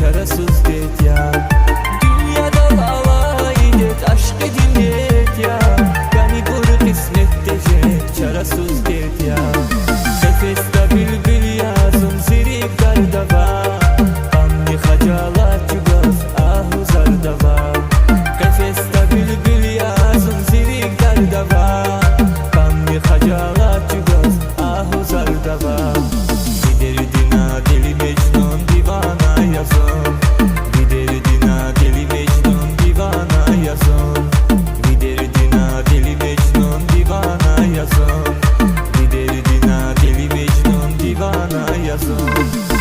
çarasız det ya. Dünyada lavayı det, aşkı dinlet ya. Beni kur kısmet diyecek çarasız det ya. Nefeste bülbül yazım zirik dardava. Bamni hacalat cügaz ahu zardava. Nefeste bülbül yazım zirik dardava. Bamni hacalat cügaz ahu zardava. Giderdina deli Mecnun divana yazım. Giderdina deli Mecnun divana yazım. Giderdina deli Mecnun divana yazım. Giderdina deli Mecnun divana yazım.